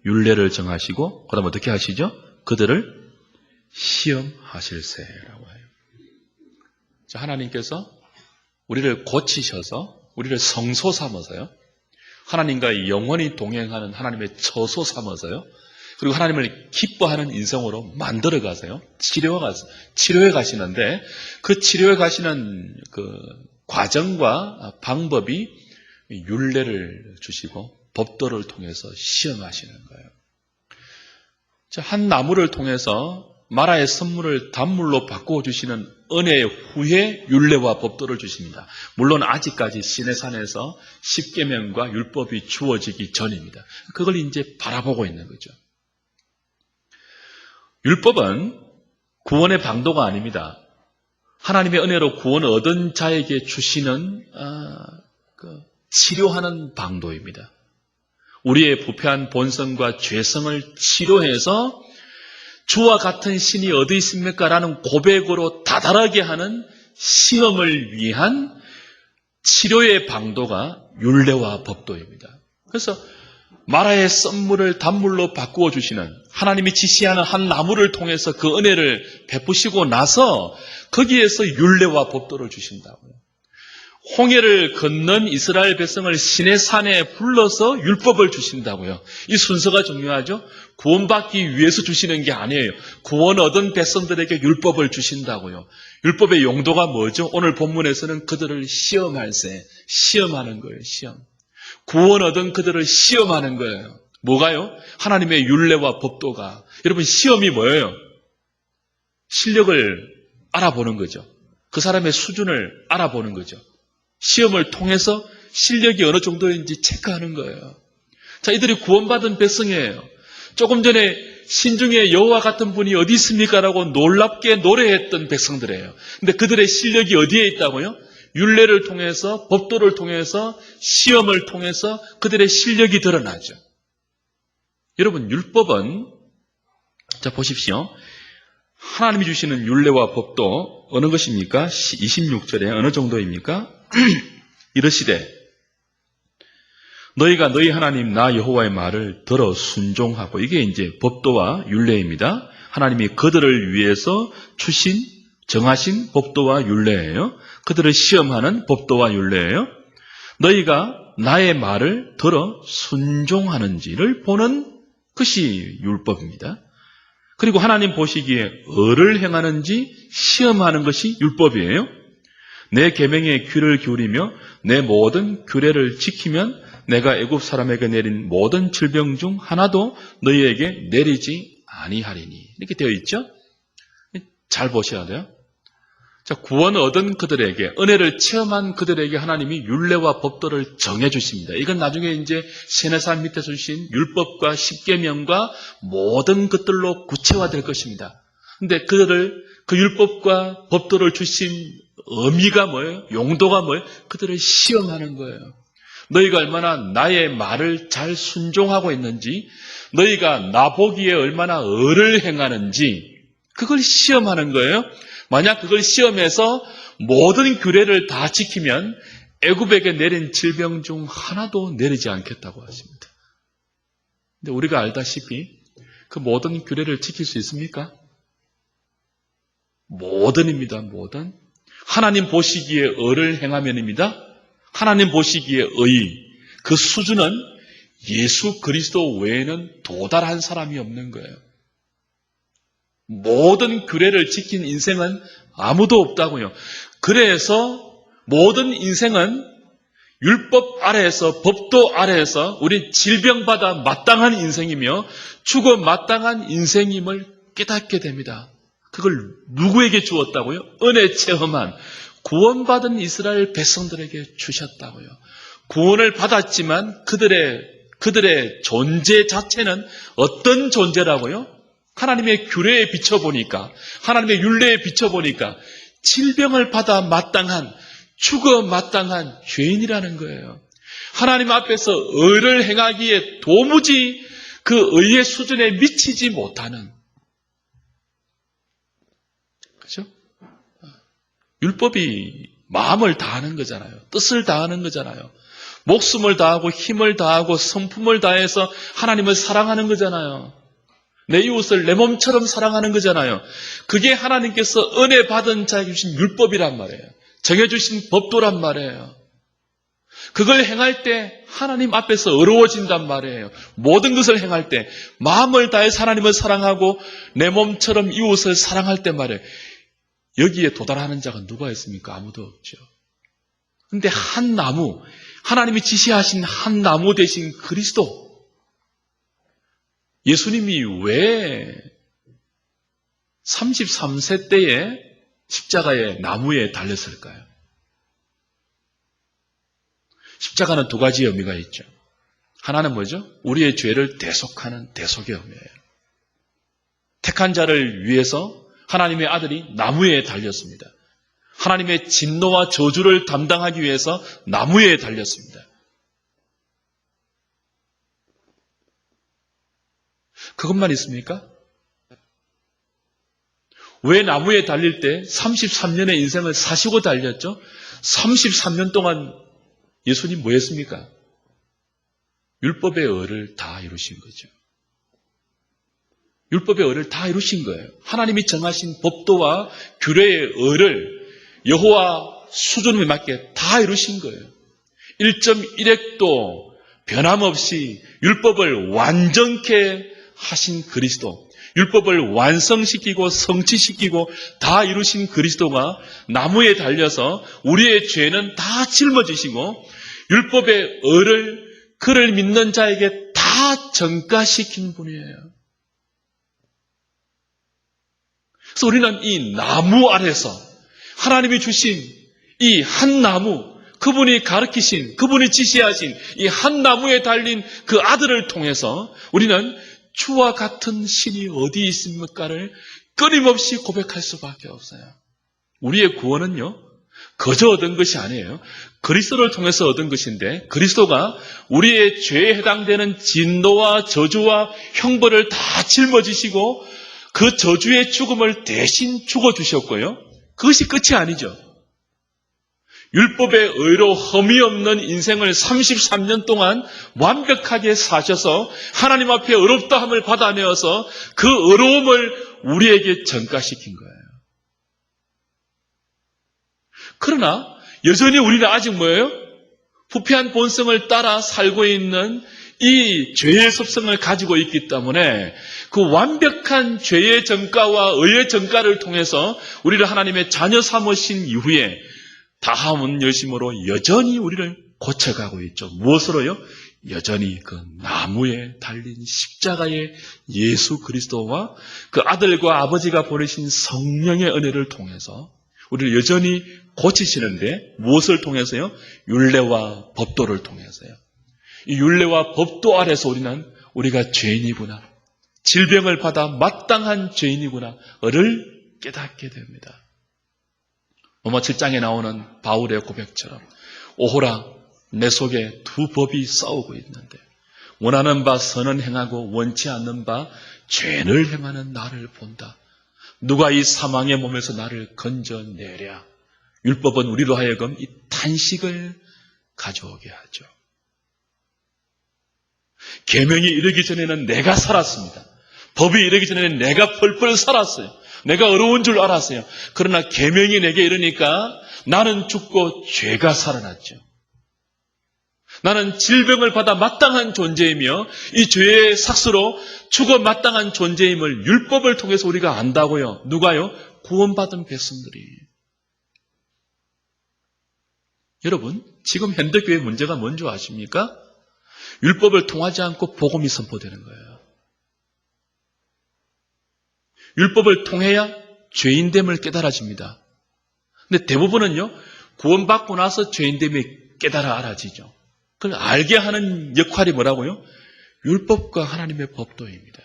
율례를 정하시고 그 다음 어떻게 하시죠? 그들을 시험하실세라고 해요. 자, 하나님께서 우리를 고치셔서 우리를 성소 삼아서요. 하나님과 영원히 동행하는 하나님의 처소 삼아서요. 그리고 하나님을 기뻐하는 인생으로 만들어 가세요. 치료해 가시는데 그 치료해 가시는 그 과정과 방법이 율례를 주시고 법도를 통해서 시험하시는 거예요. 한 나무를 통해서 마라의 선물을 단물로 바꾸어 주시는 은혜의 후에 율례와 법도를 주십니다. 물론 아직까지 시내산에서 십계명과 율법이 주어지기 전입니다. 그걸 이제 바라보고 있는 거죠. 율법은 구원의 방도가 아닙니다. 하나님의 은혜로 구원을 얻은 자에게 주시는 치료하는 방도입니다. 우리의 부패한 본성과 죄성을 치료해서 주와 같은 신이 어디 있습니까? 라는 고백으로 다다르게 하는 시험을 위한 치료의 방도가 율례와 법도입니다. 그래서 마라의 썬물을 단물로 바꾸어 주시는 하나님이 지시하는 한 나무를 통해서 그 은혜를 베푸시고 나서 거기에서 율례와 법도를 주신다고요. 홍해를 건넌 이스라엘 백성을 시내산에 불러서 율법을 주신다고요. 이 순서가 중요하죠. 구원받기 위해서 주시는 게 아니에요. 구원 얻은 백성들에게 율법을 주신다고요. 율법의 용도가 뭐죠? 오늘 본문에서는 그들을 시험하는 거예요. 시험. 구원 얻은 그들을 시험하는 거예요. 뭐가요? 하나님의 율례와 법도가. 여러분, 시험이 뭐예요? 실력을 알아보는 거죠. 그 사람의 수준을 알아보는 거죠. 시험을 통해서 실력이 어느 정도인지 체크하는 거예요. 자, 이들이 구원받은 백성이에요. 조금 전에 신중에 여호와 같은 분이 어디 있습니까? 라고 놀랍게 노래했던 백성들이에요. 근데 그들의 실력이 어디에 있다고요? 율례를 통해서, 법도를 통해서, 시험을 통해서 그들의 실력이 드러나죠. 여러분, 율법은, 자, 보십시오. 하나님이 주시는 율례와 법도 어느 것입니까? 26절에 어느 정도입니까? 이르시되 너희가 너희 하나님 나 여호와의 말을 들어 순종하고, 이게 이제 법도와 율례입니다. 하나님이 그들을 위해서 정하신 법도와 율례예요. 그들을 시험하는 법도와 율례예요. 너희가 나의 말을 들어 순종하는지를 보는 것이 율법입니다. 그리고 하나님 보시기에 의를 행하는지 시험하는 것이 율법이에요. 내 계명에 귀를 기울이며 내 모든 규례를 지키면 내가 애굽 사람에게 내린 모든 질병 중 하나도 너희에게 내리지 아니하리니. 이렇게 되어 있죠? 잘 보셔야 돼요. 자, 구원 얻은 그들에게, 은혜를 체험한 그들에게 하나님이 율례와 법도를 정해 주십니다. 이건 나중에 이제 시내산 밑에서 주신 율법과 십계명과 모든 것들로 구체화될 것입니다. 근데 그들을, 그 율법과 법도를 주신 의미가 뭐예요? 용도가 뭐예요? 그들을 시험하는 거예요. 너희가 얼마나 나의 말을 잘 순종하고 있는지, 너희가 나보기에 얼마나 의를 행하는지, 그걸 시험하는 거예요. 만약 그걸 시험해서 모든 규례를 다 지키면 애굽에게 내린 질병 중 하나도 내리지 않겠다고 하십니다. 근데 우리가 알다시피 그 모든 규례를 지킬 수 있습니까? 모든입니다. 모든. 하나님 보시기에 의를 행하면입니다. 하나님 보시기에 의, 그 수준은 예수 그리스도 외에는 도달한 사람이 없는 거예요. 모든 규례를 지킨 인생은 아무도 없다고요. 그래서 모든 인생은 율법 아래에서, 법도 아래에서 우리 질병받아 마땅한 인생이며 죽어 마땅한 인생임을 깨닫게 됩니다. 그걸 누구에게 주었다고요? 은혜 체험한 구원받은 이스라엘 백성들에게 주셨다고요. 구원을 받았지만 그들의 존재 자체는 어떤 존재라고요? 하나님의 규례에 비춰보니까, 하나님의 율례에 비춰보니까 질병을 받아 마땅한, 죽어 마땅한 죄인이라는 거예요. 하나님 앞에서 의를 행하기에 도무지 그 의의 수준에 미치지 못하는, 그렇죠? 율법이 마음을 다하는 거잖아요. 뜻을 다하는 거잖아요. 목숨을 다하고 힘을 다하고 성품을 다해서 하나님을 사랑하는 거잖아요. 내 이웃을 내 몸처럼 사랑하는 거잖아요. 그게 하나님께서 은혜 받은 자에게 주신 율법이란 말이에요. 정해주신 법도란 말이에요. 그걸 행할 때 하나님 앞에서 어려워진단 말이에요. 모든 것을 행할 때 마음을 다해서 하나님을 사랑하고 내 몸처럼 이웃을 사랑할 때 말이에요. 여기에 도달하는 자가 누가 있습니까? 아무도 없죠. 근데 한 나무, 하나님이 지시하신 한 나무 대신 그리스도, 예수님이 왜 33세 때에 십자가의 나무에 달렸을까요? 십자가는 두 가지 의미가 있죠. 하나는 뭐죠? 우리의 죄를 대속하는 대속의 의미예요. 택한 자를 위해서 하나님의 아들이 나무에 달렸습니다. 하나님의 진노와 저주를 담당하기 위해서 나무에 달렸습니다. 그것만 있습니까? 왜 나무에 달릴 때 33년의 인생을 사시고 달렸죠? 33년 동안 예수님 뭐 했습니까? 율법의 의를 다 이루신 거죠. 율법의 의를 다 이루신 거예요. 하나님이 정하신 법도와 규례의 의를 여호와 수준에 맞게 다 이루신 거예요. 1.1획도 변함없이 율법을 완전케 하신 그리스도, 율법을 완성시키고 성취시키고 다 이루신 그리스도가 나무에 달려서 우리의 죄는 다 짊어지시고 율법의 의를 그를 믿는 자에게 다 전가시킨 분이에요. 그래서 우리는 이 나무 아래서 하나님이 주신 이 한 나무, 그분이 가르치신, 그분이 지시하신 이 한 나무에 달린 그 아들을 통해서 우리는 주와 같은 신이 어디 있습니까를 끊임없이 고백할 수밖에 없어요. 우리의 구원은요, 거저 얻은 것이 아니에요. 그리스도를 통해서 얻은 것인데 그리스도가 우리의 죄에 해당되는 진노와 저주와 형벌을 다 짊어지시고 그 저주의 죽음을 대신 죽어주셨고요. 그것이 끝이 아니죠. 율법의 의로 흠이 없는 인생을 33년 동안 완벽하게 사셔서 하나님 앞에 의롭다함을 받아내어서 그 의로움을 우리에게 전가시킨 거예요. 그러나 여전히 우리는 아직 뭐예요? 부패한 본성을 따라 살고 있는 이 죄의 습성을 가지고 있기 때문에 그 완벽한 죄의 전가와 의의 전가를 통해서 우리를 하나님의 자녀 삼으신 이후에 다함은 열심으로 여전히 우리를 고쳐가고 있죠. 무엇으로요? 여전히 그 나무에 달린 십자가의 예수 그리스도와 그 아들과 아버지가 보내신 성령의 은혜를 통해서 우리를 여전히 고치시는데 무엇을 통해서요? 율례와 법도를 통해서요. 이 율례와 법도 아래서 우리가 죄인이구나, 질병을 받아 마땅한 죄인이구나를 깨닫게 됩니다. 로마 7장에 나오는 바울의 고백처럼 오호라 내 속에 두 법이 싸우고 있는데 원하는 바 선은 행하고 원치 않는 바 죄를 행하는 나를 본다. 누가 이 사망의 몸에서 나를 건져내랴. 율법은 우리로 하여금 이 탄식을 가져오게 하죠. 계명이 이르기 전에는 내가 살았습니다. 법이 이르기 전에는 내가 펄펄 살았어요. 내가 어려운 줄 알았어요. 그러나 계명이 내게 이르니까 나는 죽고 죄가 살아났죠. 나는 질병을 받아 마땅한 존재이며 이 죄의 삭스로 죽어 마땅한 존재임을 율법을 통해서 우리가 안다고요. 누가요? 구원받은 백성들이. 여러분, 지금 현대교회의 문제가 뭔지 아십니까? 율법을 통하지 않고 복음이 선포되는 거예요. 율법을 통해야 죄인됨을 깨달아집니다. 근데 대부분은요, 구원받고 나서 죄인됨이 깨달아 알아지죠. 그걸 알게 하는 역할이 뭐라고요? 율법과 하나님의 법도입니다.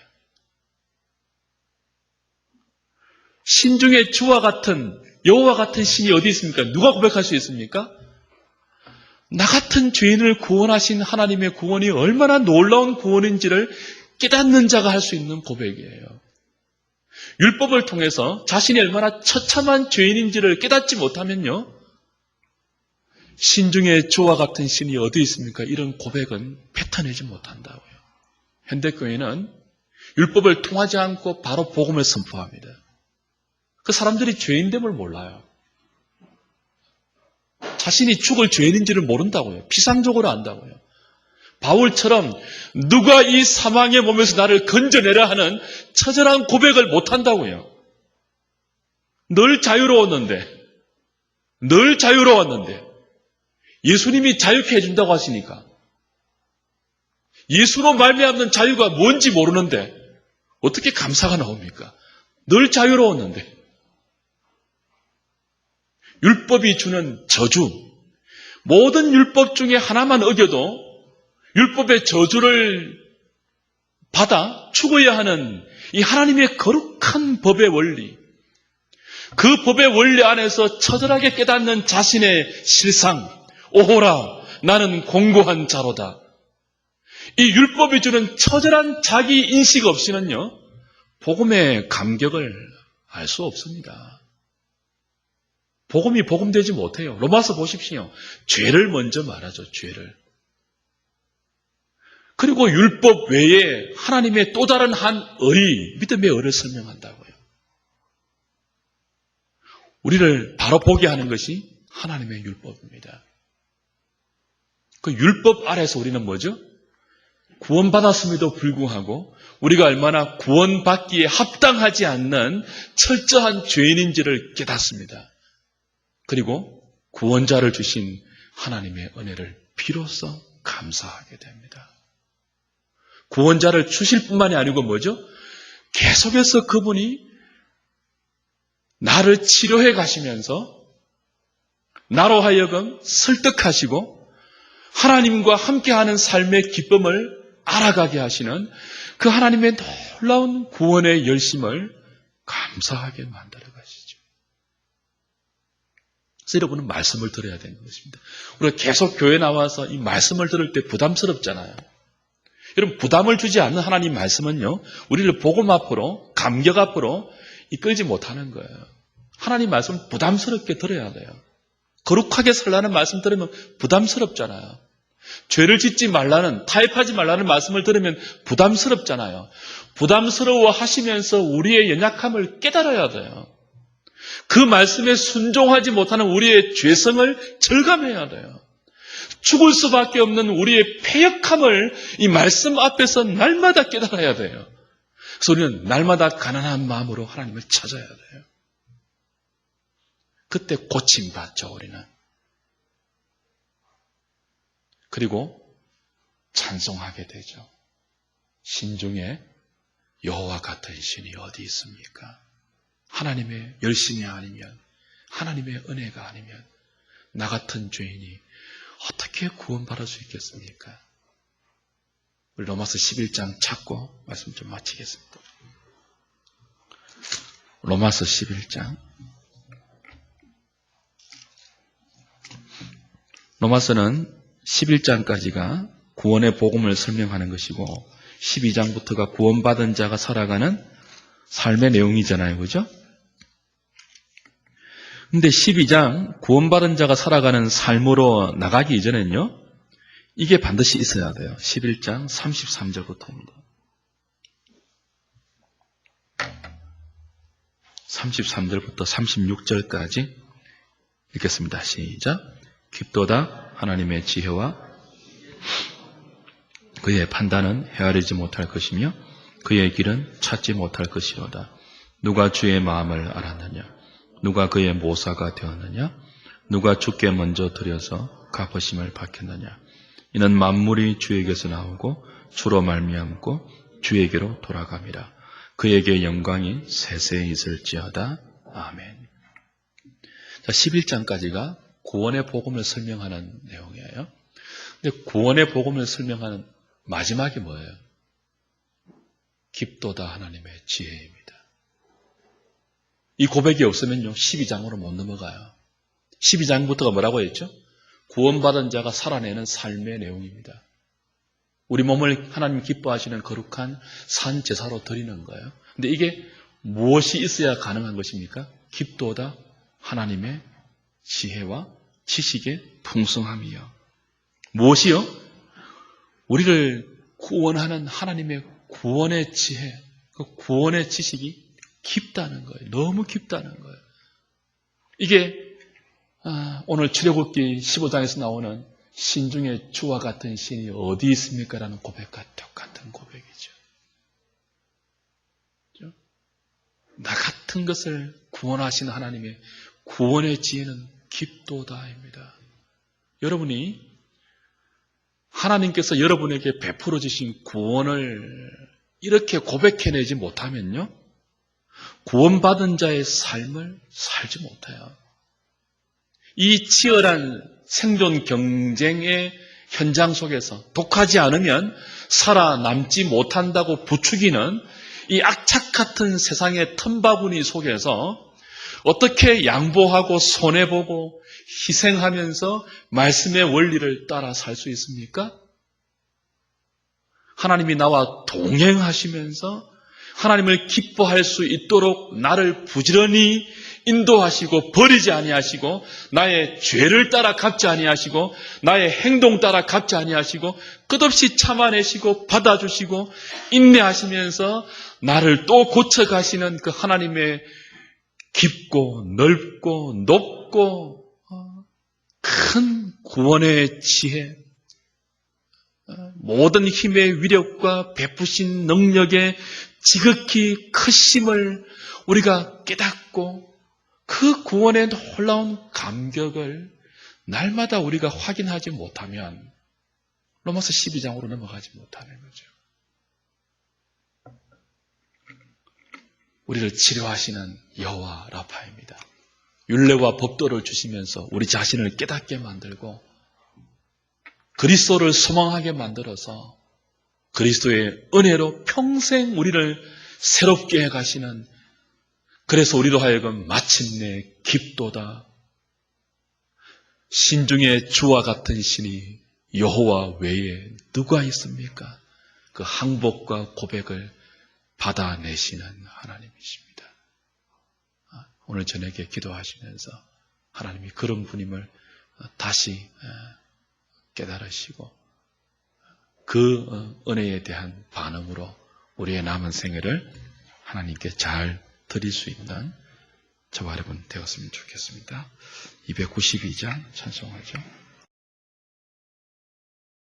신 중에 주와 같은, 여호와 같은 신이 어디 있습니까? 누가 고백할 수 있습니까? 나 같은 죄인을 구원하신 하나님의 구원이 얼마나 놀라운 구원인지를 깨닫는 자가 할 수 있는 고백이에요. 율법을 통해서 자신이 얼마나 처참한 죄인인지를 깨닫지 못하면요, 신 중에 주와 같은 신이 어디 있습니까? 이런 고백은 뱉어내지 못한다고요. 현대교회는 율법을 통하지 않고 바로 복음을 선포합니다. 그 사람들이 죄인됨을 몰라요. 자신이 죽을 죄인인지를 모른다고요. 피상적으로 안다고요. 바울처럼 누가 이 사망의 몸에서 나를 건져내라 하는 처절한 고백을 못한다고요. 늘 자유로웠는데 예수님이 자유케 해준다고 하시니까 예수로 말미암는 자유가 뭔지 모르는데 어떻게 감사가 나옵니까? 늘 자유로웠는데. 율법이 주는 저주, 모든 율법 중에 하나만 어겨도 율법의 저주를 받아 죽어야 하는 이 하나님의 거룩한 법의 원리, 그 법의 원리 안에서 처절하게 깨닫는 자신의 실상, 오호라 나는 공고한 자로다. 이 율법이 주는 처절한 자기 인식 없이는요, 복음의 감격을 알 수 없습니다. 복음이 복음되지 못해요. 로마서 보십시오. 죄를 먼저 말하죠. 죄를. 그리고 율법 외에 하나님의 또 다른 한 의, 믿음의 의를 설명한다고요. 우리를 바로 보게 하는 것이 하나님의 율법입니다. 그 율법 아래서 우리는 뭐죠? 구원받았음에도 불구하고 우리가 얼마나 구원받기에 합당하지 않는 철저한 죄인인지를 깨닫습니다. 그리고 구원자를 주신 하나님의 은혜를 비로소 감사하게 됩니다. 구원자를 주실 뿐만이 아니고 뭐죠? 계속해서 그분이 나를 치료해 가시면서 나로 하여금 설득하시고 하나님과 함께하는 삶의 기쁨을 알아가게 하시는 그 하나님의 놀라운 구원의 열심을 감사하게 만들어 가시죠. 그래서 여러분은 말씀을 들어야 되는 것입니다. 우리가 계속 교회 나와서 이 말씀을 들을 때 부담스럽잖아요. 여러분, 부담을 주지 않는 하나님 말씀은요, 우리를 복음 앞으로, 감격 앞으로 이끌지 못하는 거예요. 하나님 말씀은 부담스럽게 들어야 돼요. 거룩하게 살라는 말씀 들으면 부담스럽잖아요. 죄를 짓지 말라는, 타협하지 말라는 말씀을 들으면 부담스럽잖아요. 부담스러워 하시면서 우리의 연약함을 깨달아야 돼요. 그 말씀에 순종하지 못하는 우리의 죄성을 절감해야 돼요. 죽을 수밖에 없는 우리의 패역함을 이 말씀 앞에서 날마다 깨달아야 돼요. 그래서 우리는 날마다 가난한 마음으로 하나님을 찾아야 돼요. 그때 고침받죠, 우리는. 그리고 찬송하게 되죠. 신중에 여호와 같은 신이 어디 있습니까? 하나님의 열심이 아니면, 하나님의 은혜가 아니면 나 같은 죄인이 어떻게 구원받을 수 있겠습니까? 우리 로마서 11장 찾고 말씀 좀 마치겠습니다. 로마서 11장. 로마서는 11장까지가 구원의 복음을 설명하는 것이고 12장부터가 구원받은 자가 살아가는 삶의 내용이잖아요. 그죠? 근데 12장 구원받은 자가 살아가는 삶으로 나가기 이전에는요, 이게 반드시 있어야 돼요. 11장 33절부터입니다. 33절부터 36절까지 읽겠습니다. 시작. 깊도다 하나님의 지혜와 그의 판단은 헤아리지 못할 것이며 그의 길은 찾지 못할 것이로다. 누가 주의 마음을 알았느냐? 누가 그의 모사가 되었느냐? 누가 주께 먼저 드려서 갚으심을 받겠느냐? 이는 만물이 주에게서 나오고 주로 말미암고 주에게로 돌아갑니다. 그에게 영광이 세세히 있을지어다. 아멘. 자, 11장까지가 구원의 복음을 설명하는 내용이에요. 근데 구원의 복음을 설명하는 마지막이 뭐예요? 깊도다 하나님의 지혜입니다. 이 고백이 없으면요, 12장으로 못 넘어가요. 12장부터가 뭐라고 했죠? 구원받은 자가 살아내는 삶의 내용입니다. 우리 몸을 하나님 기뻐하시는 거룩한 산 제사로 드리는 거예요. 근데 이게 무엇이 있어야 가능한 것입니까? 깊도다 하나님의 지혜와 지식의 풍성함이요. 무엇이요? 우리를 구원하는 하나님의 구원의 지혜, 그 구원의 지식이 깊다는 거예요. 너무 깊다는 거예요. 이게 오늘 출애굽기 15장에서 나오는 신중에 주와 같은 신이 어디 있습니까? 라는 고백과 똑같은 고백이죠. 그렇죠? 나 같은 것을 구원하시는 하나님의 구원의 지혜는 깊도다입니다. 여러분이 하나님께서 여러분에게 베풀어 주신 구원을 이렇게 고백해내지 못하면요, 구원받은 자의 삶을 살지 못해요. 이 치열한 생존 경쟁의 현장 속에서 독하지 않으면 살아남지 못한다고 부추기는 이 악착 같은 세상의 틈바구니 속에서 어떻게 양보하고 손해보고 희생하면서 말씀의 원리를 따라 살 수 있습니까? 하나님이 나와 동행하시면서 하나님을 기뻐할 수 있도록 나를 부지런히 인도하시고 버리지 아니하시고 나의 죄를 따라 갚지 아니하시고 나의 행동 따라 갚지 아니하시고 끝없이 참아내시고 받아주시고 인내하시면서 나를 또 고쳐가시는 그 하나님의 깊고 넓고 높고 큰 구원의 지혜, 모든 힘의 위력과 베푸신 능력의 지극히 크심을 우리가 깨닫고 그 구원의 놀라운 감격을 날마다 우리가 확인하지 못하면 로마서 12장으로 넘어가지 못하는 거죠. 우리를 치료하시는 여호와 라파입니다. 율례와 법도를 주시면서 우리 자신을 깨닫게 만들고 그리스도를 소망하게 만들어서 그리스도의 은혜로 평생 우리를 새롭게 해가시는, 그래서 우리로 하여금 마침내 깊도다 신중의 주와 같은 신이 여호와 외에 누가 있습니까? 그 항복과 고백을 받아내시는 하나님이십니다. 오늘 저녁에 기도하시면서 하나님이 그런 분임을 다시 깨달으시고 그 은혜에 대한 반응으로 우리의 남은 생애를 하나님께 잘 드릴 수 있는 저와 여러분 되었으면 좋겠습니다. 292장 찬송하죠.